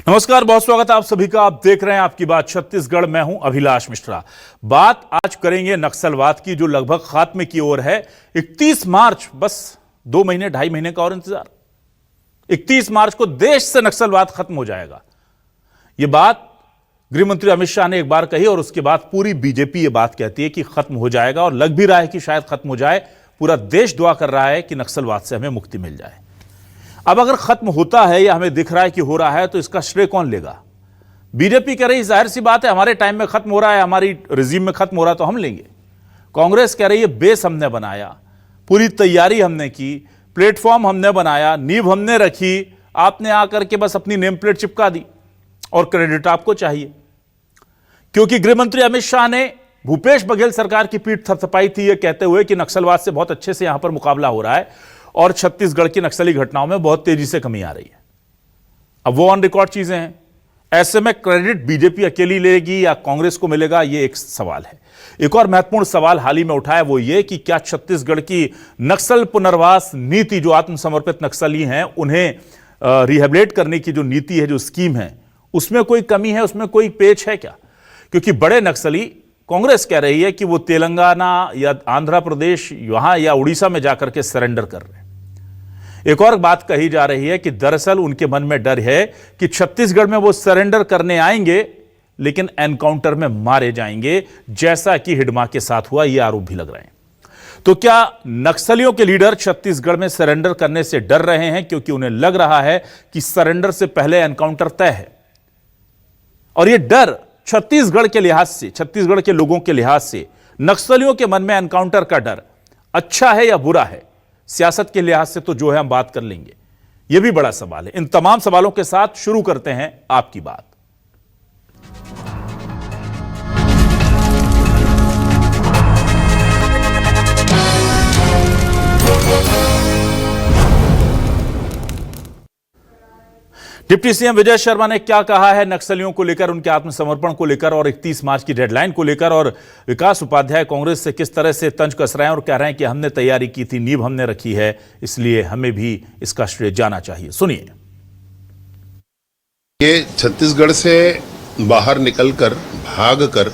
नमस्कार, बहुत स्वागत है आप सभी का। आप देख रहे हैं आपकी बात छत्तीसगढ़। मैं हूं अभिलाष मिश्रा। बात आज करेंगे नक्सलवाद की, जो लगभग खात्मे की ओर है। 31 मार्च, बस 2 महीने 2.5 महीने का और इंतजार। 31 मार्च को देश से नक्सलवाद खत्म हो जाएगा। यह बात गृह मंत्री अमित शाह ने एक बार कही और उसके बाद पूरी बीजेपी यह बात कहती है कि खत्म हो जाएगा, और लग भी रहा है कि शायद खत्म हो जाए। पूरा देश दुआ कर रहा है कि नक्सलवाद से हमें मुक्ति मिल जाए। अब अगर खत्म होता है या हमें दिख रहा है कि हो रहा है, तो इसका श्रेय कौन लेगा? बीजेपी कह रही जाहिर सी बात है हमारे टाइम में खत्म हो रहा है, हमारी रिजीम में खत्म हो रहा है तो हम लेंगे। कांग्रेस कह रही है बेस हमने बनाया, पूरी तैयारी हमने की, प्लेटफॉर्म हमने बनाया, नींव हमने रखी, आपने आकर के बस अपनी नेम प्लेट चिपका दी और क्रेडिट आपको चाहिए। क्योंकि गृह मंत्री अमित शाह ने भूपेश बघेल सरकार की पीठ थपथपाई थी, यह कहते हुए कि नक्सलवाद से बहुत अच्छे से यहां पर मुकाबला हो रहा है और छत्तीसगढ़ की नक्सली घटनाओं में बहुत तेजी से कमी आ रही है। अब वो ऑन रिकॉर्ड चीजें हैं। ऐसे में क्रेडिट बीजेपी अकेली लेगी या कांग्रेस को मिलेगा, ये एक सवाल है। एक और महत्वपूर्ण सवाल हाल ही में उठाया, वो ये कि क्या छत्तीसगढ़ की नक्सल पुनर्वास नीति, जो आत्मसमर्पित नक्सली हैं उन्हें रिहेबिलिट करने की जो नीति है, जो स्कीम है, उसमें कोई कमी है, उसमें कोई पेच है क्या? क्योंकि बड़े नक्सली, कांग्रेस कह रही है कि वो तेलंगाना या आंध्र प्रदेश वहां या उड़ीसा में जाकर के सरेंडर कर रहे हैं। एक और बात कही जा रही है कि दरअसल उनके मन में डर है कि छत्तीसगढ़ में वो सरेंडर करने आएंगे लेकिन एनकाउंटर में मारे जाएंगे, जैसा कि हिडमा के साथ हुआ। ये आरोप भी लग रहे हैं। तो क्या नक्सलियों के लीडर छत्तीसगढ़ में सरेंडर करने से डर रहे हैं क्योंकि उन्हें लग रहा है कि सरेंडर से पहले एनकाउंटर तय है? और यह डर छत्तीसगढ़ के लिहाज से, छत्तीसगढ़ के लोगों के लिहाज से, नक्सलियों के मन में एनकाउंटर का डर अच्छा है या बुरा है? सियासत के लिहाज से तो जो है हम बात कर लेंगे, यह भी बड़ा सवाल है। इन तमाम सवालों के साथ शुरू करते हैं आपकी बात। डिप्टी सीएम विजय शर्मा ने क्या कहा है नक्सलियों को लेकर, उनके आत्मसमर्पण को लेकर और 31 मार्च की डेडलाइन को लेकर, और विकास उपाध्याय कांग्रेस से किस तरह से तंज कस रहे हैं और कह रहे हैं कि हमने तैयारी की थी, नींव हमने रखी है, इसलिए हमें भी इसका श्रेय जाना चाहिए। सुनिए। ये छत्तीसगढ़ से बाहर निकलकर भागकर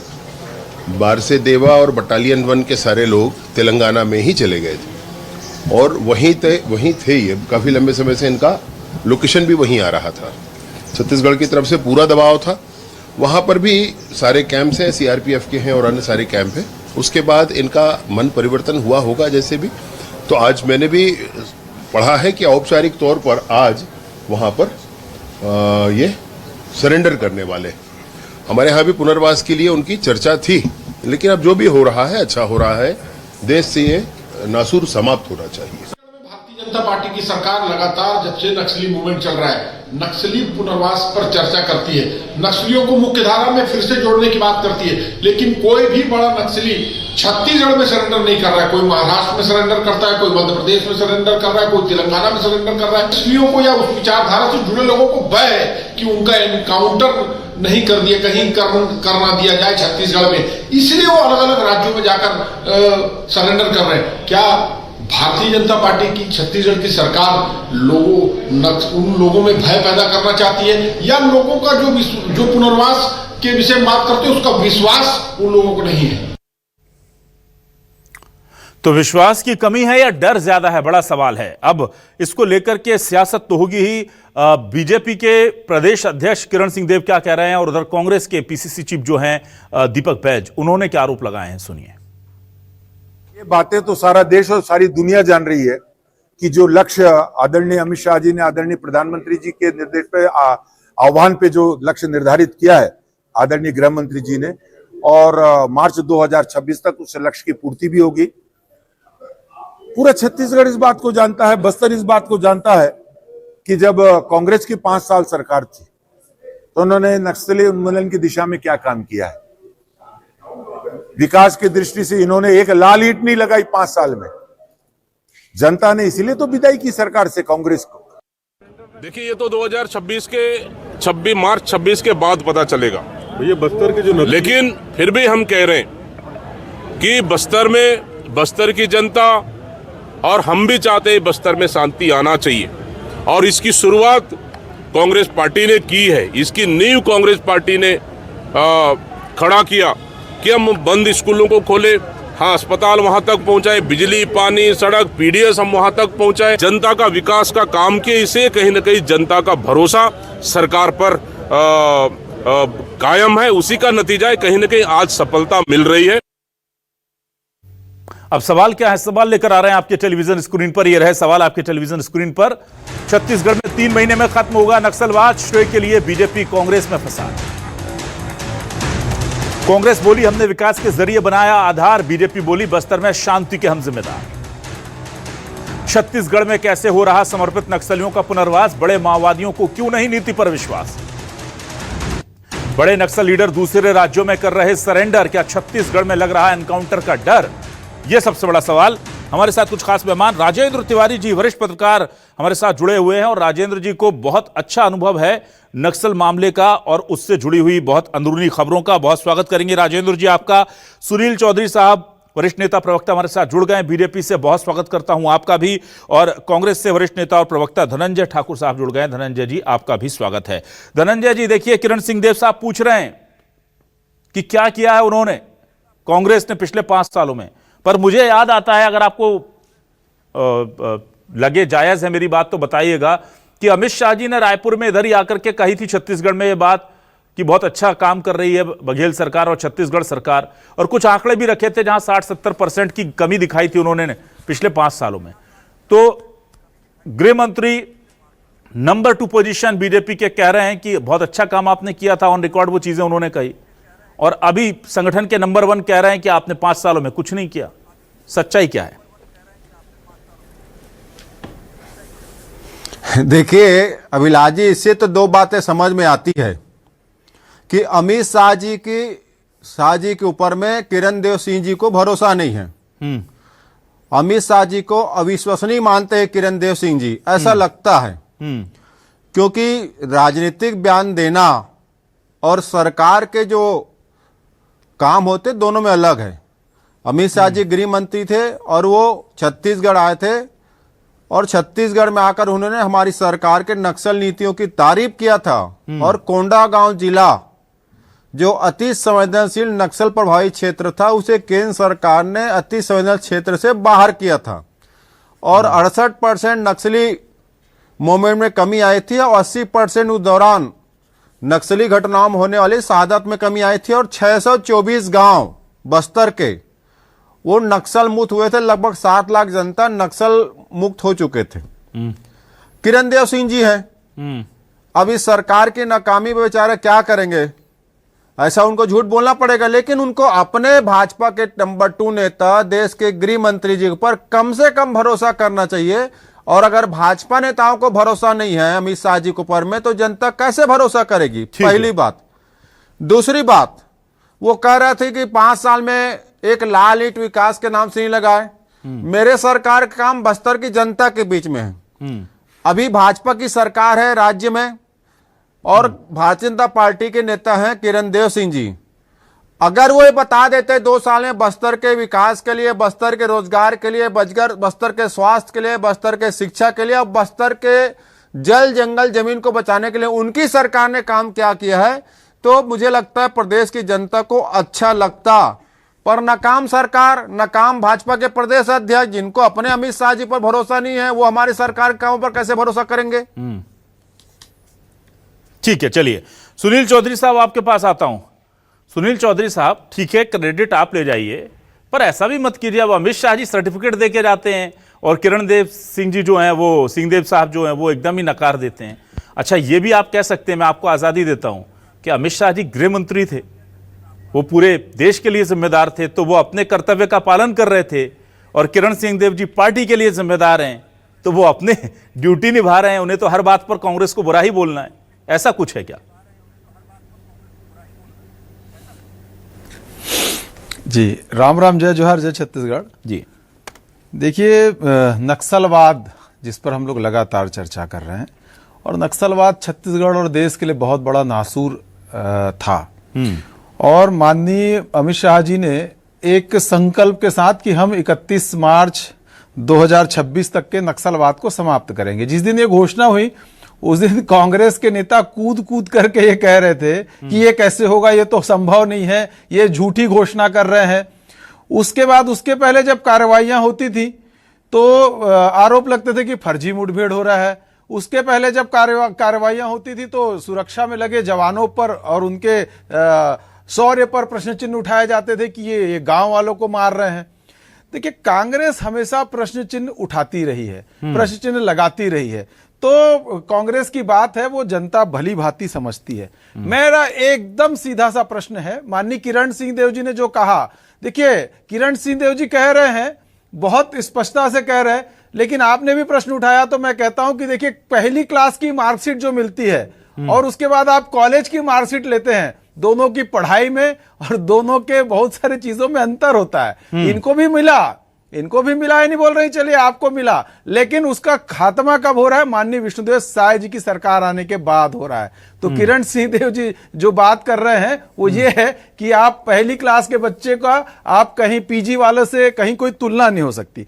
बारसेदेवा और बटालियन 1 के सारे लोग तेलंगाना में ही चले गए थे और वहीं थे। ये काफी लंबे समय से इनका लोकेशन भी वहीं आ रहा था। छत्तीसगढ़ की तरफ से पूरा दबाव था। वहां पर भी सारे कैंप्स हैं, सीआरपीएफ के हैं और अन्य सारे कैंप हैं। उसके बाद इनका मन परिवर्तन हुआ होगा जैसे भी। तो आज मैंने भी पढ़ा है कि औपचारिक तौर पर आज वहां पर ये सरेंडर करने वाले। हमारे यहाँ भी पुनर्वास के लिए उनकी चर्चा थी, लेकिन अब जो भी हो रहा है अच्छा हो रहा है। देश से ये नासूर समाप्त होना चाहिए। जनता पार्टी की सरकार लगातार जब से नक्सली मूवमेंट चल रहा है, नक्सली पुनर्वास पर चर्चा करती है, नक्सलियों को मुख्य धारा में फिर से जोड़ने की बात करती है, लेकिन कोई भी बड़ा नक्सली छत्तीसगढ़ में सरेंडर नहीं कर रहा है। कोई महाराष्ट्र में सरेंडर करता है, कोई मध्य प्रदेश में सरेंडर कर रहा है, कोई तेलंगाना में सरेंडर कर रहा है। नक्सलियों को या उस विचारधारा से जुड़े लोगों को भय है कि उनका एनकाउंटर नहीं कर दिया, कहीं करना दिया जाए छत्तीसगढ़ में, इसलिए वो अलग अलग राज्यों में जाकर सरेंडर कर रहे हैं। क्या भारतीय जनता पार्टी की छत्तीसगढ़ की सरकार उन लोगों में भय पैदा करना चाहती है, या लोगों का जो पुनर्वास के विषय में बात करते हैं उसका विश्वास उन लोगों को नहीं है? तो विश्वास की कमी है या डर ज्यादा है, बड़ा सवाल है। अब इसको लेकर के सियासत तो होगी ही। बीजेपी के प्रदेश अध्यक्ष किरण सिंह देव क्या कह रहे हैं, और उधर कांग्रेस के पीसीसी चीफ जो हैं दीपक बैज, उन्होंने क्या आरोप लगाए हैं, सुनिए। ये बातें तो सारा देश और सारी दुनिया जान रही है कि जो लक्ष्य आदरणीय अमित शाह जी ने आदरणीय प्रधानमंत्री जी के निर्देश पे आह्वान पे जो लक्ष्य निर्धारित किया है आदरणीय गृह मंत्री जी ने, और मार्च 2026 तक उस लक्ष्य की पूर्ति भी होगी। पूरा छत्तीसगढ़ इस बात को जानता है, बस्तर इस बात को जानता है कि जब कांग्रेस की 5 साल सरकार थी तो उन्होंने नक्सली उन्मूलन की दिशा में क्या काम किया है। विकास की दृष्टि से इन्होंने एक लाल ईंट नहीं लगाई 5 साल में। जनता ने इसीलिए तो विदाई की सरकार से कांग्रेस को। देखिए, ये तो 2026 के मार्च 26 के बाद पता चलेगा ये बस्तर के जो, लेकिन फिर भी हम कह रहे हैं कि बस्तर की जनता और हम भी चाहते हैं बस्तर में शांति आना चाहिए, और इसकी शुरुआत कांग्रेस पार्टी ने की है, इसकी नींव कांग्रेस पार्टी ने खड़ा किया कि हम बंद स्कूलों को खोले, हाँ अस्पताल वहां तक पहुंचाए, बिजली पानी सड़क पीडीएस हम वहां तक पहुंचाए, जनता का विकास का काम किए। इसे कहीं न कहीं जनता का भरोसा सरकार पर कायम है, उसी का नतीजा है, कहीं न कहीं आज सफलता मिल रही है। अब सवाल क्या है, सवाल लेकर आ रहे हैं आपके टेलीविजन स्क्रीन पर। यह रहे सवाल आपके टेलीविजन स्क्रीन पर। छत्तीसगढ़ में 3 महीने में खत्म होगा नक्सलवाद, श्रेय के लिए बीजेपी कांग्रेस में फंसा। कांग्रेस बोली हमने विकास के जरिए बनाया आधार, बीजेपी बोली बस्तर में शांति के हम जिम्मेदार। छत्तीसगढ़ में कैसे हो रहा समर्पित नक्सलियों का पुनर्वास, बड़े माओवादियों को क्यों नहीं नीति पर विश्वास। बड़े नक्सल लीडर दूसरे राज्यों में कर रहे सरेंडर, क्या छत्तीसगढ़ में लग रहा एनकाउंटर का डर। यह सबसे बड़ा सवाल। हमारे साथ कुछ खास मेहमान, राजेंद्र तिवारी जी वरिष्ठ पत्रकार हमारे साथ जुड़े हुए हैं और राजेंद्र जी को बहुत अच्छा अनुभव है नक्सल मामले का और उससे जुड़ी हुई बहुत अंदरूनी खबरों का। बहुत स्वागत करेंगे राजेंद्र जी आपका। सुनील चौधरी साहब वरिष्ठ नेता प्रवक्ता हमारे साथ जुड़ गए, बीजेपी से बहुत स्वागत करता हूं आपका भी। और कांग्रेस से वरिष्ठ नेता और प्रवक्ता धनंजय ठाकुर साहब जुड़ गए, धनंजय जी आपका भी स्वागत है। धनंजय जी देखिए, किरण सिंहदेव साहब पूछ रहे हैं कि क्या किया है उन्होंने कांग्रेस ने पिछले 5 सालों में। पर मुझे याद आता है, अगर आपको लगे जायज है मेरी बात तो बताइएगा, कि अमित शाह जी ने रायपुर में इधर ही आकर के कही थी छत्तीसगढ़ में ये बात कि बहुत अच्छा काम कर रही है बघेल सरकार और छत्तीसगढ़ सरकार, और कुछ आंकड़े भी रखे थे जहां 60-70% की कमी दिखाई थी उन्होंने पिछले 5 सालों में। तो गृह मंत्री नंबर 2 पोजीशन बीजेपी के कह रहे हैं कि बहुत अच्छा काम आपने किया था, ऑन रिकॉर्ड वो चीजें उन्होंने कही, और अभी संगठन के नंबर 1 कह रहे हैं कि आपने 5 सालों में कुछ नहीं किया। सच्चाई क्या है? देखिए अभिलाष जी, इससे तो 2 बातें समझ में आती है कि अमित शाह जी के ऊपर में किरण देव सिंह जी को भरोसा नहीं है। अमित शाह जी को अविश्वसनीय मानते हैं किरण देव सिंह जी, ऐसा लगता है। क्योंकि राजनीतिक बयान देना और सरकार के जो काम होते दोनों में अलग है। अमित शाह जी गृह मंत्री थे और वो छत्तीसगढ़ आए थे और छत्तीसगढ़ में आकर उन्होंने हमारी सरकार के नक्सल नीतियों की तारीफ किया था। और कोंडागांव जिला जो अति संवेदनशील नक्सल प्रभावित क्षेत्र था, उसे केंद्र सरकार ने अति संवेदनशील क्षेत्र से बाहर किया था और 68% नक्सली मूवमेंट में कमी आई थी और 80% उस दौरान नक्सली घटनाओं में होने वाली शहादत में कमी आई थी। और 624 गांव बस्तर के वो नक्सल मुक्त हुए थे, लगभग 7 लाख जनता नक्सल मुक्त हो चुके थे। किरण देव सिंह जी हैं, अब इस सरकार की नाकामी पे बेचारे क्या करेंगे, ऐसा उनको झूठ बोलना पड़ेगा। लेकिन उनको अपने भाजपा के नंबर 2 नेता, देश के गृह मंत्री जी पर कम से कम भरोसा करना चाहिए। और अगर भाजपा नेताओं को भरोसा नहीं है अमित शाह जी के ऊपर में, तो जनता कैसे भरोसा करेगी, पहली बात। दूसरी बात, वो कह रहे थे कि 5 साल में एक लाल ईंट विकास के नाम से नहीं लगाए। मेरे सरकार का काम बस्तर की जनता के बीच में है। अभी भाजपा की सरकार है राज्य में और भारतीय जनता पार्टी के नेता हैं किरण देव सिंह जी। अगर वो ये बता देते 2 साल में बस्तर के विकास के लिए, बस्तर के रोजगार के लिए, बस्तर के स्वास्थ्य के लिए, बस्तर के शिक्षा के लिए और बस्तर के जल जंगल जमीन को बचाने के लिए उनकी सरकार ने काम क्या किया है, तो मुझे लगता है प्रदेश की जनता को अच्छा लगता। पर नाकाम सरकार, नाकाम भाजपा के प्रदेश अध्यक्ष, जिनको अपने अमित शाह जी पर भरोसा नहीं है, वो हमारी सरकार के कामों पर कैसे भरोसा करेंगे। ठीक है, चलिए सुनील चौधरी साहब आपके पास आता हूं। सुनील चौधरी साहब, ठीक है क्रेडिट आप ले जाइए, पर ऐसा भी मत कीजिए। अब अमित शाह जी सर्टिफिकेट देके जाते हैं और किरण देव सिंह जी जो हैं, वो सिंहदेव साहब जो हैं, वो एकदम ही नकार देते हैं। अच्छा, ये भी आप कह सकते हैं, मैं आपको आजादी देता हूं कि अमित शाह जी गृह मंत्री थे, वो पूरे देश के लिए जिम्मेदार थे, तो वो अपने कर्तव्य का पालन कर रहे थे। और किरण सिंहदेव जी पार्टी के लिए जिम्मेदार हैं, तो वो अपने ड्यूटी निभा रहे हैं। उन्हें तो हर बात पर कांग्रेस को बुरा ही बोलना है, ऐसा कुछ है क्या? जी राम राम, जय जोहार, जय छत्तीसगढ़ जी। देखिए, नक्सलवाद जिस पर हम लोग लगातार चर्चा कर रहे हैं, और नक्सलवाद छत्तीसगढ़ और देश के लिए बहुत बड़ा नासूर था। और माननीय अमित शाह जी ने एक संकल्प के साथ कि हम 31 मार्च 2026 तक के नक्सलवाद को समाप्त करेंगे, जिस दिन ये घोषणा हुई उस दिन कांग्रेस के नेता कूद कूद करके ये कह रहे थे कि ये कैसे होगा, ये तो संभव नहीं है, ये झूठी घोषणा कर रहे हैं। उसके बाद उसके पहले जब कार्रवाइयां होती थी तो आरोप लगते थे कि फर्जी मुठभेड़ हो रहा है। उसके पहले जब कार्रवाइयां होती थी तो सुरक्षा में लगे जवानों पर और उनके शौर्य पर प्रश्न चिन्ह उठाए जाते थे कि ये गांव वालों को मार रहे हैं। देखिए, कांग्रेस हमेशा प्रश्न चिन्ह उठाती रही है, प्रश्न चिन्ह लगाती रही है। तो कांग्रेस की बात है वो जनता भली भांति समझती है। मेरा एकदम सीधा सा प्रश्न है, माननीय किरण सिंह देव जी ने जो कहा, देखिए किरण सिंह देव जी कह रहे हैं, बहुत स्पष्टता से कह रहे हैं, लेकिन आपने भी प्रश्न उठाया तो मैं कहता हूं कि देखिए पहली क्लास की मार्कशीट जो मिलती है और उसके बाद आप कॉलेज की मार्कशीट लेते हैं, दोनों की पढ़ाई में और दोनों के बहुत सारी चीजों में अंतर होता है। इनको भी मिला है, नहीं बोल रही, चलिए आपको मिला, लेकिन उसका खात्मा कब हो रहा है? माननीय विष्णुदेव साय जी की सरकार आने के बाद हो रहा है। तो किरण सिंह देव जी जो बात कर रहे हैं वो ये है कि आप पहली क्लास के बच्चे का आप कहीं पीजी वालों से कहीं कोई तुलना नहीं हो सकती।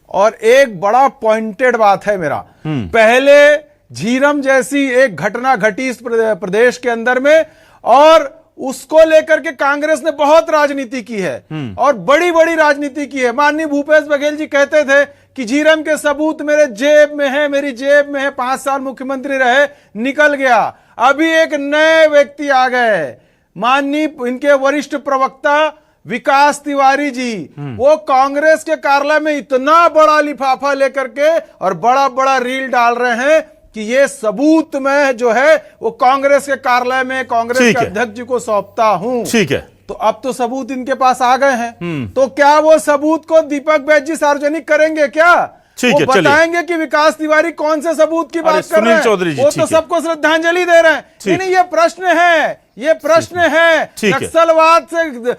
और एक बड़ा पॉइंटेड बात है मेरा, पहले झीरम जैसी एक घटना घटी इस प्रदेश के अंदर में और उसको लेकर के कांग्रेस ने बहुत राजनीति की है और बड़ी बड़ी राजनीति की है। माननीय भूपेश बघेल जी कहते थे कि झीरम के सबूत मेरे जेब में है, मेरी जेब में है, 5 साल मुख्यमंत्री रहे, निकल गया। अभी एक नए व्यक्ति आ गए, माननीय इनके वरिष्ठ प्रवक्ता विकास तिवारी जी, वो कांग्रेस के कार्यालय में इतना बड़ा लिफाफा लेकर के और बड़ा बड़ा रील डाल रहे हैं कि ये सबूत मैं जो है वो कांग्रेस के कार्यालय में कांग्रेस के अध्यक्ष जी को सौंपता हूं। ठीक है, तो अब तो सबूत इनके पास आ गए हैं, तो क्या वो सबूत को दीपक बैज जी सार्वजनिक करेंगे क्या? वो बताएंगे कि विकास तिवारी कौन से सबूत की बात कर रहे हैं? वो तो सबको श्रद्धांजलि दे रहे हैं। नहीं, ये प्रश्न है, ये प्रश्न है। नक्सलवाद से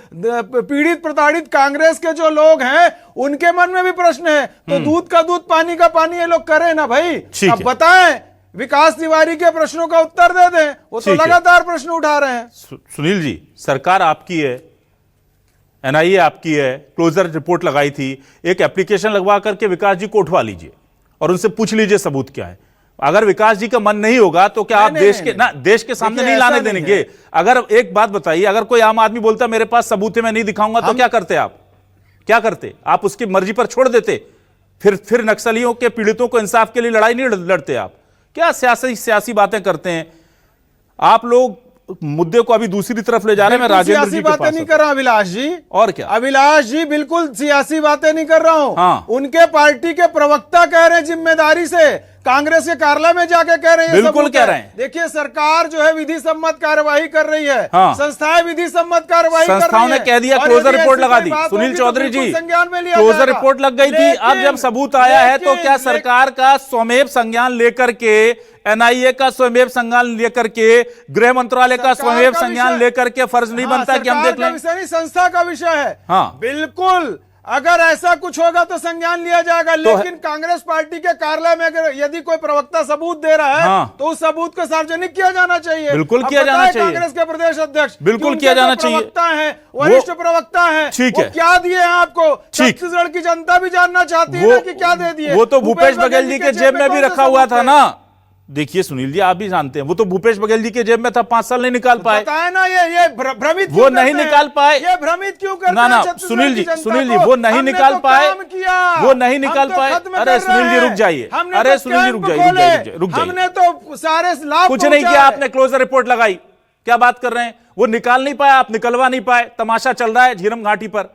पीड़ित प्रताड़ित कांग्रेस के जो लोग हैं उनके मन में भी प्रश्न है। तो दूध का दूध पानी का पानी ये लोग करें ना भाई। अब बताएं, विकास तिवारी के प्रश्नों का उत्तर दे दें। वो तो लगातार प्रश्न उठा रहे हैं। सुनील जी, सरकार आपकी है, एनआईए आपकी है, क्लोजर रिपोर्ट लगाई थी, एक एप्लीकेशन लगवा करके विकास जी को उठवा लीजिए और उनसे पूछ लीजिए सबूत क्या है। अगर विकास जी का मन नहीं होगा तो क्या आप देश के सामने नहीं लाने देंगे? अगर एक बात बताइए, अगर कोई आम आदमी बोलता मेरे पास सबूत है मैं नहीं दिखाऊंगा तो क्या करते आप? क्या करते आप? उसकी मर्जी पर छोड़ देते? फिर नक्सलियों के पीड़ितों को इंसाफ के लिए लड़ाई नहीं लड़ते आप? क्या सियासी बातें करते हैं आप लोग? मुद्दे को अभी दूसरी तरफ ले जा रहे हैं। मैं राजेंद्र जी के पास बातें नहीं कर रहा अभिलाष जी। और क्या अभिलाष जी, बिल्कुल सियासी बातें नहीं कर रहा हूं। हाँ। उनके पार्टी के प्रवक्ता कह रहे हैं जिम्मेदारी से, कांग्रेस के कार्यालय में जाके कह रहे हैं, बिल्कुल कह रहे हैं। देखिए सरकार जो है विधि सम्मत कार्यवाही कर रही है। हाँ। संस्थाएं विधि सम्मत कार्यवाही कर रही है। संस्थाओं ने कह दिया, क्लोजर रिपोर्ट लगा दी। सुनील चौधरी जी, क्लोजर रिपोर्ट लग गई थी, अब जब सबूत आया है तो क्या सरकार का स्वमेव संज्ञान लेकर के, एनआईए का स्वमेव संज्ञान लेकर के, गृह मंत्रालय का स्वमेव संज्ञान लेकर के फर्ज नहीं बनता कि हम देख लें? संस्था का विषय है। हाँ, बिल्कुल, अगर ऐसा कुछ होगा तो संज्ञान लिया जाएगा, लेकिन कांग्रेस पार्टी के कार्यालय में अगर यदि कोई प्रवक्ता सबूत दे रहा है हाँ, तो उस सबूत को सार्वजनिक किया जाना चाहिए। बिल्कुल किया जाना चाहिए। कांग्रेस के प्रदेश अध्यक्ष बिल्कुल किया जाना चाहिए। प्रवक्ता है, वरिष्ठ प्रवक्ता है, ठीक है, क्या दिए हैं आपको? छत्तीसगढ़ की जनता भी जानना चाहती है कि क्या दे दिए। वो तो भूपेश बघेल जी के जेब में भी रखा हुआ था ना। देखिए सुनील जी, आप भी जानते हैं, वो तो भूपेश बघेल जी के जेब में था, 5 साल नहीं निकाल पाए। बताए ना, ये भ्रमित वो नहीं निकाल पाए। ये भ्रमित क्यों करते हैं? ना सुनील जी, वो नहीं निकाल पाए, वो नहीं निकाल पाए। अरे सुनील जी रुक जाइए, अरे सुनील जी रुक जाइए, हमने तो सारे लाभ कुछ नहीं किया। आपने क्लोजर रिपोर्ट लगाई, क्या बात कर रहे हैं? वो निकाल नहीं पाया, आप निकलवा नहीं पाए। तमाशा चल रहा है झीरम घाटी पर।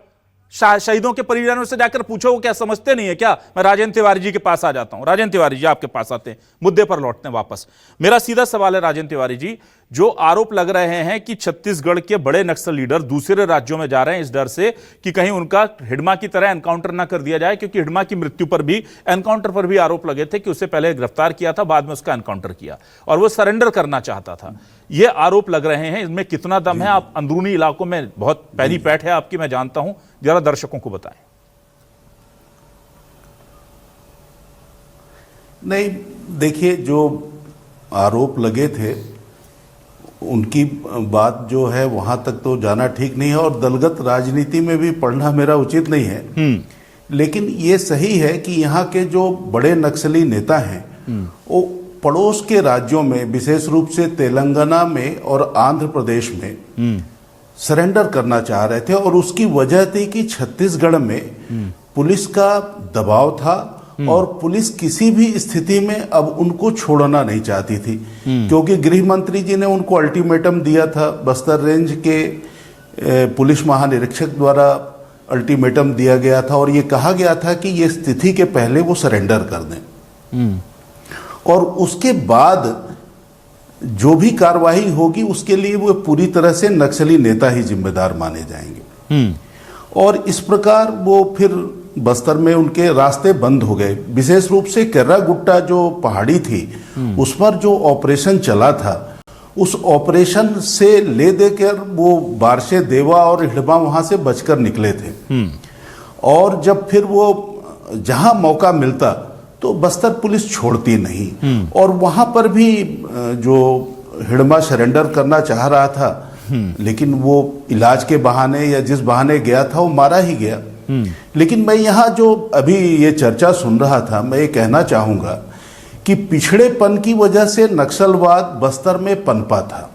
शहीदों के परिजनों से जाकर पूछो, वो क्या समझते नहीं है क्या? मैं राजेंद्र तिवारी जी के पास आ जाता हूं। राजेंद्र तिवारी जी आपके पास आते हैं, मुद्दे पर लौटते हैं वापस। मेरा सीधा सवाल है राजेंद्र तिवारी जी, जो आरोप लग रहे हैं कि छत्तीसगढ़ के बड़े नक्सल लीडर दूसरे राज्यों में जा रहे हैं इस डर से कि कहीं उनका हिडमा की तरह एनकाउंटर ना कर दिया जाए, क्योंकि हिडमा की मृत्यु पर भी, एनकाउंटर पर भी आरोप लगे थे कि उसे पहले गिरफ्तार किया था, बाद में उसका एनकाउंटर किया और वो सरेंडर करना चाहता था। ये आरोप लग रहे हैं, इसमें कितना दम है? आप अंदरूनी इलाकों में बहुत पैनी पैठ है आपकी, मैं जानता हूं, जरा दर्शकों को बताएं। नहीं, देखिए, जो आरोप लगे थे उनकी बात जो है वहां तक तो जाना ठीक नहीं है और दलगत राजनीति में भी पढ़ना मेरा उचित नहीं है। लेकिन ये सही है कि यहाँ के जो बड़े नक्सली नेता हैं वो पड़ोस के राज्यों में, विशेष रूप से तेलंगाना में और आंध्र प्रदेश में सरेंडर करना चाह रहे थे। और उसकी वजह थी कि छत्तीसगढ़ में पुलिस का दबाव था और पुलिस किसी भी स्थिति में अब उनको छोड़ना नहीं चाहती थी, क्योंकि गृह मंत्री जी ने उनको अल्टीमेटम दिया था। बस्तर रेंज के पुलिस महानिरीक्षक द्वारा अल्टीमेटम दिया गया था और ये कहा गया था कि ये स्थिति के पहले वो सरेंडर कर दें और उसके बाद जो भी कार्रवाई होगी उसके लिए वो पूरी तरह से नक्सली नेता ही जिम्मेदार माने जाएंगे। और इस प्रकार वो फिर बस्तर में उनके रास्ते बंद हो गए। विशेष रूप से कर्रा गुट्टा जो पहाड़ी थी उस पर जो ऑपरेशन चला था, उस ऑपरेशन से ले देकर वो बारसे, देवा और हिड़बा वहां से बचकर निकले थे। और जब फिर वो जहां मौका मिलता तो बस्तर पुलिस छोड़ती नहीं। और वहां पर भी जो हिड़बा सरेंडर करना चाह रहा था, लेकिन वो इलाज के बहाने या जिस बहाने गया था वो मारा ही गया। लेकिन मैं यहाँ जो अभी ये चर्चा सुन रहा था, मैं ये कहना चाहूंगा कि पिछड़ेपन की वजह से नक्सलवाद बस्तर में पनपा था।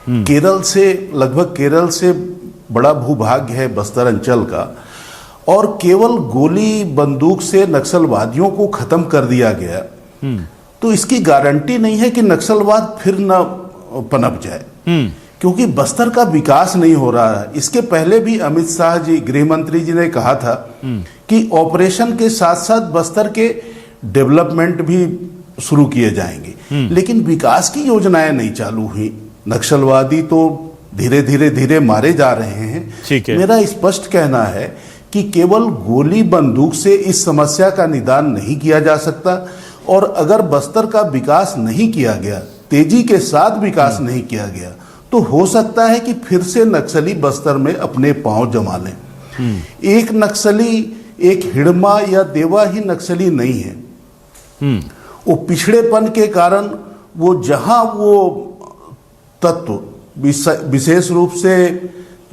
केरल से, लगभग केरल से बड़ा भूभाग है बस्तर अंचल का, और केवल गोली बंदूक से नक्सलवादियों को खत्म कर दिया गया तो इसकी गारंटी नहीं है कि नक्सलवाद फिर न पनप जाए, क्योंकि बस्तर का विकास नहीं हो रहा है। इसके पहले भी अमित शाह जी, गृह मंत्री जी ने कहा था कि ऑपरेशन के साथ साथ बस्तर के डेवलपमेंट भी शुरू किए जाएंगे, लेकिन विकास की योजनाएं नहीं चालू हुई। नक्सलवादी तो धीरे धीरे मारे जा रहे हैं। मेरा स्पष्ट कहना है कि केवल गोली बंदूक से इस समस्या का निदान नहीं किया जा सकता, और अगर बस्तर का विकास नहीं किया गया, तेजी के साथ विकास नहीं किया गया, तो हो सकता है कि फिर से नक्सली बस्तर में अपने पांव जमा लें। एक नक्सली, एक हिड़मा या देवा ही नक्सली नहीं है। वो पिछड़ेपन के कारण वो जहां वो तत्व, विशेष रूप से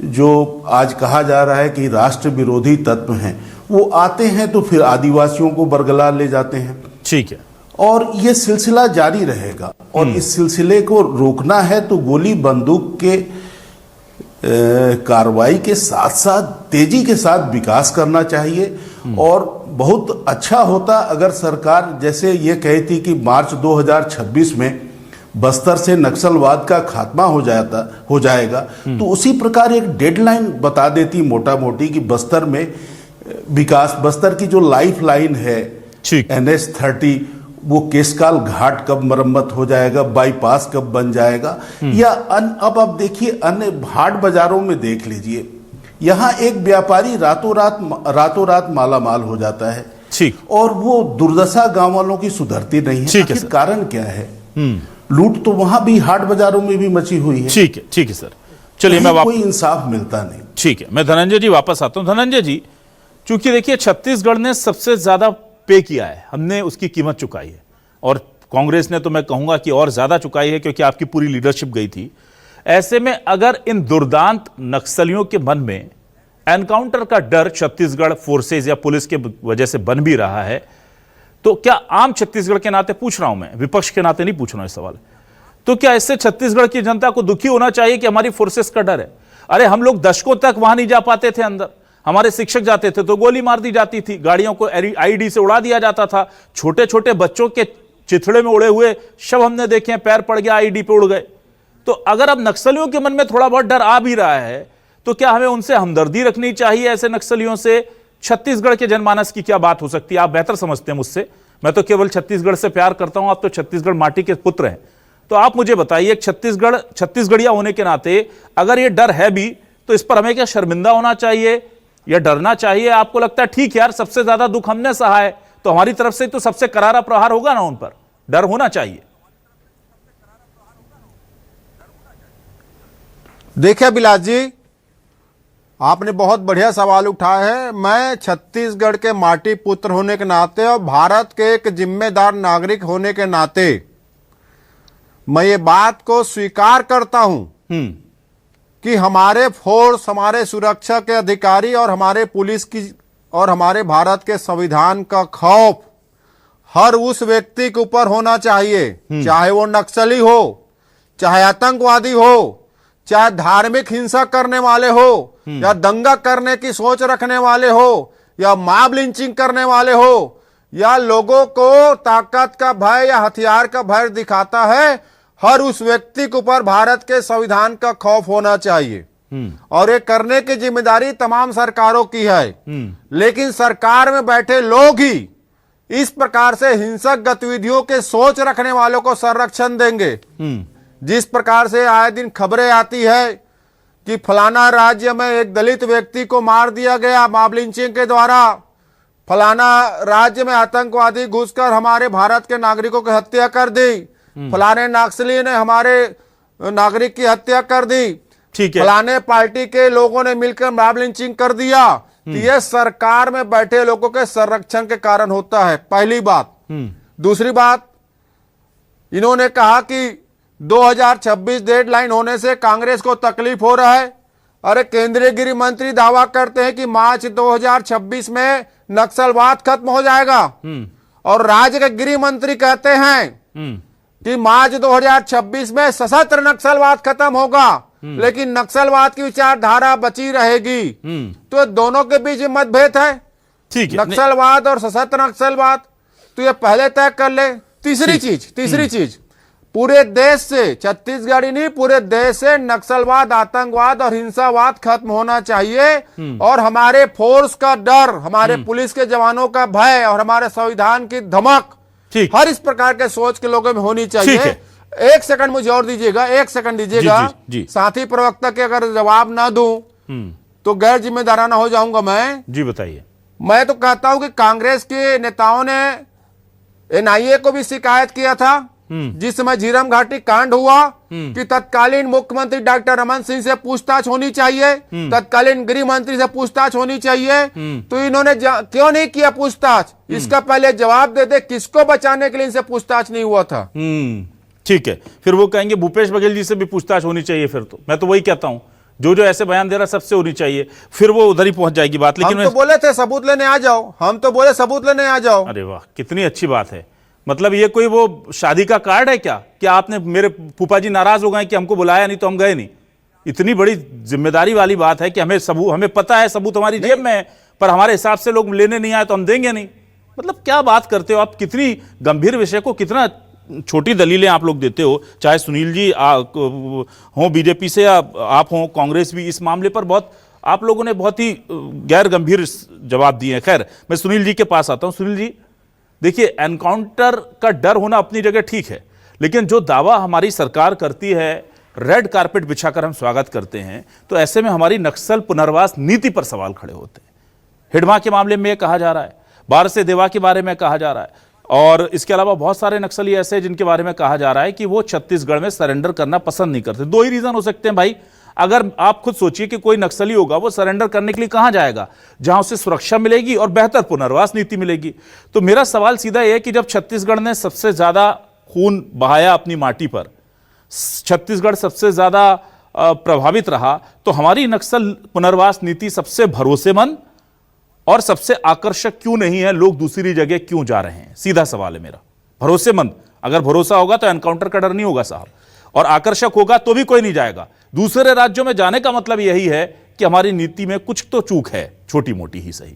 जो आज कहा जा रहा है कि राष्ट्र विरोधी तत्व हैं, वो आते हैं तो फिर आदिवासियों को बरगला ले जाते हैं। ठीक है। और ये सिलसिला जारी रहेगा, और इस सिलसिले को रोकना है तो गोली बंदूक के कार्रवाई के साथ साथ तेजी के साथ विकास करना चाहिए। और बहुत अच्छा होता अगर सरकार जैसे ये कहती कि मार्च 2026 में बस्तर से नक्सलवाद का खात्मा हो जाएगा, तो उसी प्रकार एक डेडलाइन बता देती मोटा मोटी कि बस्तर में विकास, बस्तर की जो लाइफ लाइन है NH30, वो केसकाल घाट कब मरम्मत हो जाएगा, बाईपास कब बन जाएगा, या अब आप देखिए अन्य हाट बाजारों में देख लीजिए, यहाँ एक व्यापारी रातों रात माला माल हो जाता है, और वो दुर्दशा गांव वालों की सुधरती नहीं है। आखिर कारण क्या है? लूट तो वहां भी, हाट बाजारों में भी मची हुई है। ठीक है सर, चलिए मैं कोई इंसाफ मिलता नहीं। ठीक है, मैं धनंजय जी वापस आता हूं। धनंजय जी, चूंकि देखिए छत्तीसगढ़ ने सबसे ज्यादा पे किया है, हमने उसकी कीमत चुकाई है, और कांग्रेस ने तो मैं कहूंगा कि और ज्यादा चुकाई है, क्योंकि आपकी पूरी लीडरशिप गई थी। ऐसे में अगर इन दुर्दांत नक्सलियों के मन में एनकाउंटर का डर छत्तीसगढ़ फोर्सेज या पुलिस के वजह से बन भी रहा है, तो क्या आम छत्तीसगढ़ के नाते पूछ रहा हूं मैं, विपक्ष के नाते नहीं पूछ रहा हूं इस सवाल, तो क्या इससे छत्तीसगढ़ की जनता को दुखी होना चाहिए कि हमारी फोर्सेस का डर है? अरे हम लोग दशकों तक वहां नहीं जा पाते थे अंदर, हमारे शिक्षक जाते थे तो गोली मार दी जाती थी, गाड़ियों को आईडी से उड़ा दिया जाता था, छोटे छोटे बच्चों के चिथड़े में उड़े हुए शव हमने देखे हैं, पैर पड़ गया आईडी पे उड़ गए। तो अगर अब नक्सलियों के मन में थोड़ा बहुत डर आ भी रहा है, तो क्या हमें उनसे हमदर्दी रखनी चाहिए? ऐसे नक्सलियों से छत्तीसगढ़ के जनमानस की क्या बात हो सकती है? आप बेहतर समझते हैं मुझसे, मैं तो केवल छत्तीसगढ़ से प्यार करता हूं, आप तो छत्तीसगढ़ माटी के पुत्र हैं। तो आप मुझे बताइए, छत्तीसगढ़िया होने के नाते अगर ये डर है भी, तो इस पर हमें क्या शर्मिंदा होना चाहिए या डरना चाहिए? आपको लगता है ठीक यार, सबसे ज्यादा दुख हमने सहा है, तो हमारी तरफ से तो सबसे करारा प्रहार होगा ना, उन पर डर होना चाहिए? देखिए बिलास जी, आपने बहुत बढ़िया सवाल उठाया है। मैं छत्तीसगढ़ के माटी पुत्र होने के नाते और भारत के एक जिम्मेदार नागरिक होने के नाते मैं ये बात को स्वीकार करता हूं कि हमारे फोर्स, हमारे सुरक्षा के अधिकारी और हमारे पुलिस की और हमारे भारत के संविधान का खौफ हर उस व्यक्ति के ऊपर होना चाहिए, चाहे वो नक्सली हो, चाहे आतंकवादी हो, चाहे धार्मिक हिंसा करने वाले हो, या दंगा करने की सोच रखने वाले हो, या मॉब लिंचिंग करने वाले हो, या लोगों को ताकत का भय या हथियार का भय दिखाता है, हर उस व्यक्ति के ऊपर भारत के संविधान का खौफ होना चाहिए। और ये करने की जिम्मेदारी तमाम सरकारों की है। लेकिन सरकार में बैठे लोग ही इस प्रकार से हिंसक गतिविधियों के सोच रखने वालों को संरक्षण देंगे। जिस प्रकार से आए दिन खबरें आती है कि फलाना राज्य में एक दलित व्यक्ति को मार दिया गया मॉब लिंचिंग के द्वारा, फलाना राज्य में आतंकवादी घुसकर हमारे भारत के नागरिकों की हत्या कर दी, फलाने नक्सली ने हमारे नागरिक की हत्या कर दी, ठीक है, फलाने पार्टी के लोगों ने मिलकर मॉब लिंचिंग कर दिया, तो यह सरकार में बैठे लोगों के संरक्षण के कारण होता है, पहली बात। दूसरी बात, इन्होंने कहा कि 2026 डेडलाइन होने से कांग्रेस को तकलीफ हो रहा है। अरे केंद्रीय गृह मंत्री दावा करते हैं कि मार्च 2026 में नक्सलवाद खत्म हो जाएगा, और राज्य के गृह मंत्री कहते हैं कि मार्च 2026 में सशस्त्र नक्सलवाद खत्म होगा, लेकिन नक्सलवाद की विचारधारा बची रहेगी। तो दोनों के बीच मतभेद है, ठीक है, नक्सलवाद और सशस्त्र नक्सलवाद, तो ये पहले तय कर ले। तीसरी चीज पूरे देश से, छत्तीसगढ़ ही नहीं पूरे देश से नक्सलवाद, आतंकवाद और हिंसावाद खत्म होना चाहिए, और हमारे फोर्स का डर, हमारे पुलिस के जवानों का भय और हमारे संविधान की धमक हर इस प्रकार के सोच के लोगों में होनी चाहिए। एक सेकंड मुझे और दीजिएगा, एक सेकंड दीजिएगा। साथी प्रवक्ता के अगर जवाब ना दूं तो गैर जिम्मेदाराना हो जाऊंगा मैं। जी बताइए। मैं तो कहता हूं कि कांग्रेस के नेताओं ने एनआईए को भी शिकायत किया था जिस समय झीरम घाटी कांड हुआ कि तत्कालीन मुख्यमंत्री डॉक्टर रमन सिंह से पूछताछ होनी चाहिए, तत्कालीन गृह मंत्री से पूछताछ होनी चाहिए। तो इन्होंने क्यों नहीं किया पूछताछ? इसका पहले जवाब दे दे, किसको बचाने के लिए इनसे पूछताछ नहीं हुआ था? ठीक है, फिर वो कहेंगे भूपेश बघेल जी से भी पूछताछ होनी चाहिए। फिर तो मैं तो वही कहता हूं, जो जो ऐसे बयान दे रहा सबसे होनी चाहिए, फिर वो उधर ही पहुंच जाएगी बात। लेकिन हम तो बोले थे सबूत लेने आ जाओ, हम तो बोले सबूत लेने आ जाओ। अरे वाह, कितनी अच्छी बात है। मतलब ये कोई वो शादी का कार्ड है क्या? क्या आपने, मेरे फूफा जी नाराज हो गए कि हमको बुलाया नहीं तो हम गए नहीं? इतनी बड़ी जिम्मेदारी वाली बात है कि हमें सबूत, हमें पता है सबूत हमारी जेब में है, पर हमारे हिसाब से लोग लेने नहीं आए तो हम देंगे नहीं। मतलब क्या बात करते हो आप? कितनी गंभीर विषय को कितना छोटी दलीलें आप लोग देते हो। चाहे सुनील जी हो बीजेपी से या आप हो कांग्रेस भी, इस मामले पर बहुत आप लोगों ने बहुत ही गैर गंभीर जवाब दिए हैं। खैर, मैं सुनील जी के पास आता हूं। सुनील जी, देखिए, एनकाउंटर का डर होना अपनी जगह ठीक है, लेकिन जो दावा हमारी सरकार करती है, रेड कारपेट बिछाकर हम स्वागत करते हैं, तो ऐसे में हमारी नक्सल पुनर्वास नीति पर सवाल खड़े होते हैं। हिडमा के मामले में यह कहा जा रहा है, बार से देवा के बारे में कहा जा रहा है, और इसके अलावा बहुत सारे नक्सली ऐसे हैं जिनके बारे में कहा जा रहा है कि वो छत्तीसगढ़ में सरेंडर करना पसंद नहीं करते। दो ही रीजन हो सकते हैं भाई। अगर आप खुद सोचिए कि कोई नक्सली होगा, वो सरेंडर करने के लिए कहां जाएगा? जहां उसे सुरक्षा मिलेगी और बेहतर पुनर्वास नीति मिलेगी। तो मेरा सवाल सीधा यह है कि जब छत्तीसगढ़ ने सबसे ज्यादा खून बहाया अपनी माटी पर, छत्तीसगढ़ सबसे ज्यादा प्रभावित रहा, तो हमारी नक्सल पुनर्वास नीति सबसे भरोसेमंद और सबसे आकर्षक क्यों नहीं है? लोग दूसरी जगह क्यों जा रहे हैं? सीधा सवाल है मेरा। भरोसेमंद, अगर भरोसा होगा तो एनकाउंटर का डर नहीं होगा साहब, और आकर्षक होगा तो भी कोई नहीं जाएगा। दूसरे राज्यों में जाने का मतलब यही है कि हमारी नीति में कुछ तो चूक है, छोटी मोटी ही सही।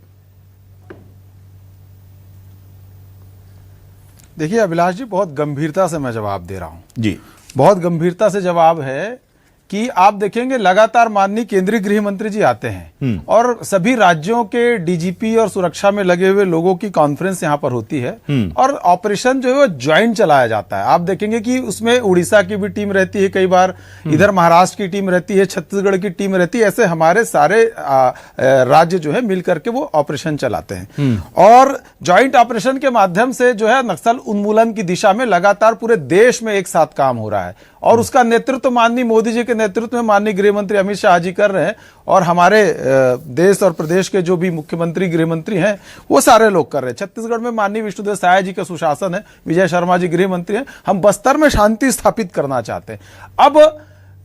देखिए अभिलाष जी, बहुत गंभीरता से मैं जवाब दे रहा हूं जी, बहुत गंभीरता से जवाब है कि आप देखेंगे लगातार माननीय केंद्रीय गृह मंत्री जी आते हैं और सभी राज्यों के डीजीपी और सुरक्षा में लगे हुए लोगों की कॉन्फ्रेंस यहां पर होती है, और ऑपरेशन जो है वो ज्वाइंट चलाया जाता है। आप देखेंगे कि उसमें उड़ीसा की भी टीम रहती है, कई बार इधर महाराष्ट्र की टीम रहती है, छत्तीसगढ़ की टीम रहती है, ऐसे हमारे सारे राज्य जो है मिलकर के वो ऑपरेशन चलाते हैं। और ज्वाइंट ऑपरेशन के माध्यम से जो है नक्सल उन्मूलन की दिशा में लगातार पूरे देश में एक साथ काम हो रहा है, और उसका नेतृत्व माननीय मोदी जी के नेतृत्व में माननीय गृह मंत्री अमित शाह जी कर रहे हैं, और हमारे देश और प्रदेश के जो भी मुख्यमंत्री गृह मंत्री हैं वो सारे लोग कर रहे हैं। छत्तीसगढ़ में माननीय विष्णुदेव साय जी का सुशासन है, विजय शर्मा जी गृह मंत्री हैं। हम बस्तर में शांति स्थापित करना चाहते हैं। अब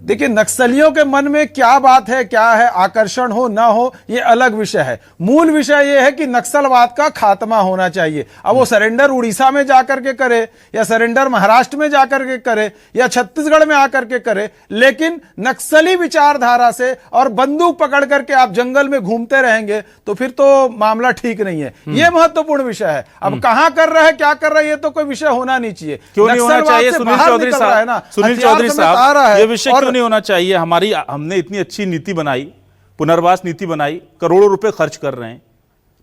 देखिए, नक्सलियों के मन में क्या बात है, क्या है, आकर्षण हो ना हो ये अलग विषय है। मूल विषय ये है कि नक्सलवाद का खात्मा होना चाहिए। अब वो सरेंडर उड़ीसा में जाकर के करे या सरेंडर महाराष्ट्र में जाकर के करे या छत्तीसगढ़ में आकर के करे, लेकिन नक्सली विचारधारा से और बंदूक पकड़ करके आप जंगल में घूमते रहेंगे तो फिर तो मामला ठीक नहीं है। ये महत्वपूर्ण विषय है। अब कहां कर रहा है, क्या कर रहा है, ये तो कोई विषय होना नहीं चाहिए। क्यों नहीं होना चाहिए सुनील चौधरी साहब? सुनील चौधरी साहब, ये विषय क्यों नहीं होना चाहिए? हमने इतनी अच्छी नीति बनाई, पुनर्वास नीति बनाई, करोड़ों रुपए खर्च कर रहे हैं,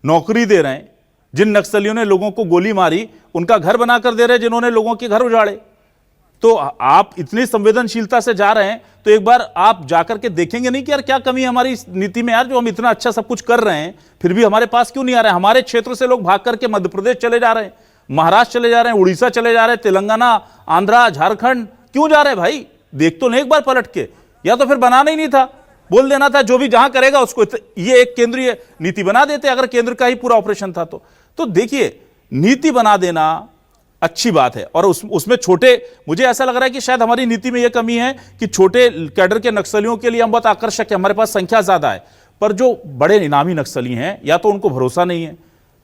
नौकरी दे रहे हैं। जिन नक्सलियों ने लोगों को गोली मारी उनका घर बनाकर दे रहे हैं, जिन्होंने लोगों के घर उजाड़े। तो आप इतनी संवेदनशीलता से जा रहे हैं तो एक बार आप जाकर के देखेंगे नहीं कि यार क्या कमी है हमारी इस नीति में? यार जो हम इतना अच्छा सब कुछ कर रहे हैं फिर भी हमारे पास क्यों नहीं आ रहे? हमारे क्षेत्र से लोग भाग करके मध्य प्रदेश चले जा रहे हैं, महाराष्ट्र चले जा रहे हैं, उड़ीसा चले जा रहे हैं, तेलंगाना, आंध्रा, झारखंड क्यों जा रहे हैं भाई? देख तो नहीं एक बार पलट के, या तो फिर बनाना ही नहीं था, बोल देना था जो भी जहां करेगा उसको ये एक केंद्रीय नीति बना देते अगर केंद्र का ही पूरा ऑपरेशन था तो देखिए, नीति बना देना अच्छी बात है। और उसमें छोटे, मुझे ऐसा लग रहा है कि शायद हमारी नीति में यह कमी है कि छोटे कैडर के नक्सलियों के लिए हम बहुत आकर्षक है, हमारे पास संख्या ज्यादा है, पर जो बड़े इनामी नक्सली हैं या तो उनको भरोसा नहीं है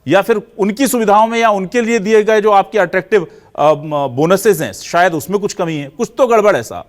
या फिर उनकी सुविधाओं में या उनके लिए दिए गए जो आपके अट्रैक्टिव बोनसेस हैं शायद उसमें कुछ कमी है, कुछ तो गड़बड़ है साहब।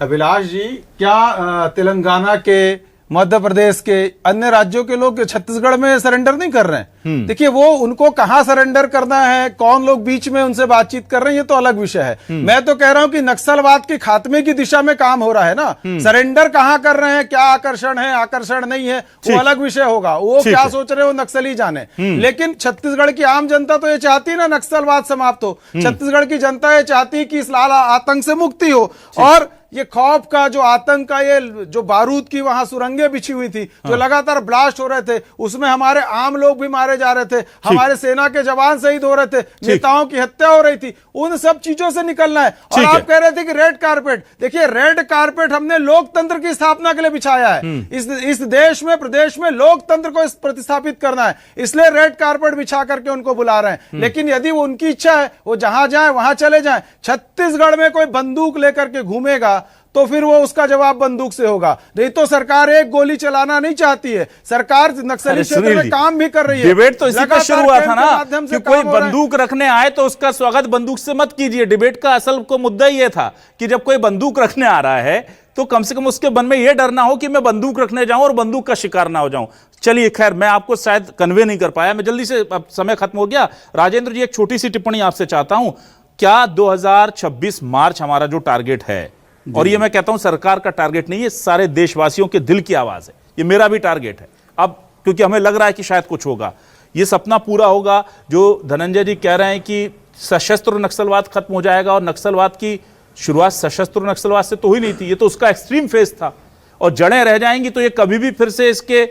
अभिलाष जी, क्या तेलंगाना के, मध्य प्रदेश के, अन्य राज्यों के लोग छत्तीसगढ़ में सरेंडर नहीं कर रहे हैं? देखिए, वो उनको कहां सरेंडर करना है, कौन लोग बीच में उनसे बातचीत कर रहे हैं, ये तो अलग विषय है। मैं तो कह रहा हूं कि नक्सलवाद के खात्मे की दिशा में काम हो रहा है ना। सरेंडर कहां कर रहे हैं, क्या आकर्षण है, आकर्षण नहीं है, वो अलग विषय होगा। वो क्या सोच रहे हो नक्सली जाने। लेकिन छत्तीसगढ़ की आम जनता तो ये चाहती है ना नक्सलवाद समाप्त हो। छत्तीसगढ़ की जनता ये चाहती है कि इस लाला आतंक से मुक्ति हो। और ये खौफ का जो आतंक का, ये जो बारूद की वहां सुरंगें बिछी हुई थी, जो लगातार ब्लास्ट हो रहे थे, उसमें हमारे आम लोग भी मारे जा रहे थे, हमारे सेना के जवान शहीद हो रहे थे, नेताओं की हत्या हो रही थी, उन सब चीजों से निकलना है। और आप कह रहे थे कि रेड कारपेट, देखिए रेड कारपेट हमने लोकतंत्र की स्थापना के लिए बिछाया है। इस देश में, प्रदेश में लोकतंत्र को प्रतिस्थापित करना है, इसलिए रेड कारपेट बिछा करके उनको बुला रहे हैं। लेकिन यदि वो उनकी इच्छा है, वो जहां जाए वहां चले जाए। छत्तीसगढ़ में कोई बंदूक लेकर के घूमेगा तो फिर वो उसका जवाब बंदूक से होगा। नहीं तो सरकार एक गोली चलाना नहीं चाहती है, सरकार नक्सली क्षेत्र में काम भी कर रही है। डिबेट तो इसी का शुरू हुआ था ना कि कोई बंदूक रखने आए तो उसका स्वागत बंदूक से मत कीजिए। डिबेट का असल को मुद्दा ये था कि जब कोई बंदूक रखने आ रहा है तो कम से कम उसके मन में यह डर ना हो कि मैं बंदूक रखने जाऊं और बंदूक का शिकार ना हो जाऊं। चलिए, खैर मैं आपको शायद कन्वे नहीं कर पाया, मैं जल्दी से, अब समय खत्म हो गया। राजेंद्र जी, एक छोटी सी टिप्पणी आपसे चाहता हूं। क्या 2026 मार्च हमारा जो टारगेट है, और ये मैं कहता हूं सरकार का टारगेट नहीं है, सारे देशवासियों के दिल की आवाज है, ये मेरा भी टारगेट है, अब क्योंकि हमें लग रहा है कि शायद कुछ होगा, ये सपना पूरा होगा जो धनंजय जी कह रहे हैं कि सशस्त्र नक्सलवाद खत्म हो जाएगा। और नक्सलवाद की शुरुआत सशस्त्र नक्सलवाद से तो हुई नहीं थी, ये तो उसका एक्सट्रीम फेज था, और जड़ें रह जाएंगी तो ये कभी भी फिर से इसके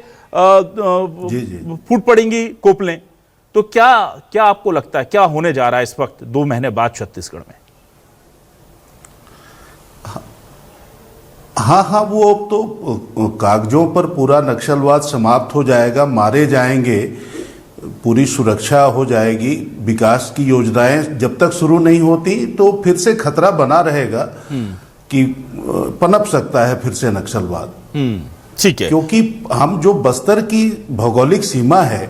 फूट पड़ेंगी कोपलें। तो क्या आपको लगता है क्या होने जा रहा है इस वक्त 2 महीने बाद छत्तीसगढ़ में? हाँ, वो तो कागजों पर पूरा नक्सलवाद समाप्त हो जाएगा, मारे जाएंगे, पूरी सुरक्षा हो जाएगी, विकास की योजनाएं जब तक शुरू नहीं होती तो फिर से खतरा बना रहेगा कि पनप सकता है फिर से नक्सलवाद। ठीक है, क्योंकि हम जो बस्तर की भौगोलिक सीमा है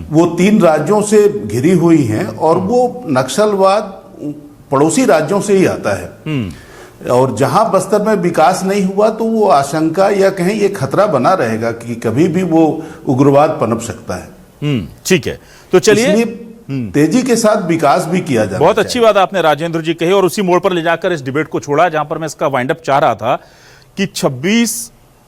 वो 3 राज्यों से घिरी हुई है और वो नक्सलवाद पड़ोसी राज्यों से ही आता है। और जहां बस्तर में विकास नहीं हुआ तो वो आशंका या कहें ये खतरा बना रहेगा कि कभी भी वो उग्रवाद पनप सकता है। ठीक है, तो चलिए तेजी के साथ विकास भी किया जाए। बहुत अच्छी बात आपने राजेंद्र जी कही, और उसी मोड़ पर ले जाकर इस डिबेट को छोड़ा जहां पर मैं इसका वाइंड अप चाह रहा था कि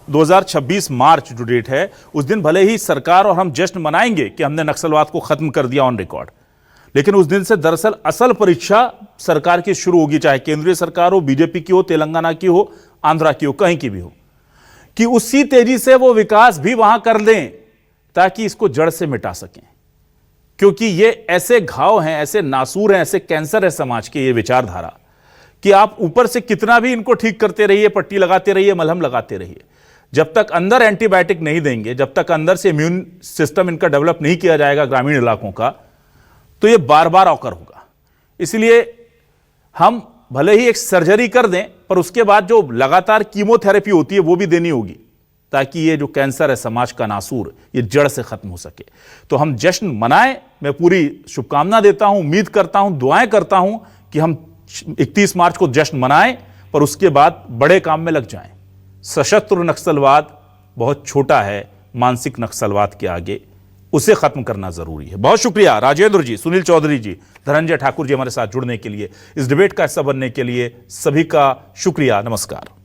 2026 मार्च जो डेट है, उस दिन भले ही सरकार और हम जश्न मनाएंगे कि हमने नक्सलवाद को खत्म कर दिया ऑन रिकॉर्ड, लेकिन उस दिन से दरअसल असल परीक्षा सरकार की शुरू होगी, चाहे केंद्रीय सरकार हो, बीजेपी की हो, तेलंगाना की हो, आंध्रा की हो, कहीं की भी हो, कि उसी तेजी से वो विकास भी वहां कर दें ताकि इसको जड़ से मिटा सकें। क्योंकि ये ऐसे घाव हैं, ऐसे नासूर हैं, ऐसे कैंसर है समाज के ये विचारधारा कि आप ऊपर से कितना भी इनको ठीक करते रहिए, पट्टी लगाते रहिए, मलहम लगाते रहिए, जब तक अंदर एंटीबायोटिक नहीं देंगे, जब तक अंदर से इम्यून सिस्टम इनका डेवलप नहीं किया जाएगा ग्रामीण इलाकों का, तो ये बार बार ऑकर होगा। इसलिए हम भले ही एक सर्जरी कर दें, पर उसके बाद जो लगातार कीमोथेरेपी होती है वो भी देनी होगी, ताकि ये जो कैंसर है समाज का नासूर, ये जड़ से खत्म हो सके। तो हम जश्न मनाएं। मैं पूरी शुभकामना देता हूं, उम्मीद करता हूं, दुआएं करता हूं कि हम 31 मार्च को जश्न मनाएं, पर उसके बाद बड़े काम में लग जाएं। सशस्त्र नक्सलवाद बहुत छोटा है मानसिक नक्सलवाद के आगे, उसे खत्म करना जरूरी है। बहुत शुक्रिया राजेंद्र जी, सुनील चौधरी जी, धनंजय ठाकुर जी हमारे साथ जुड़ने के लिए, इस डिबेट का हिस्सा बनने के लिए सभी का शुक्रिया। नमस्कार।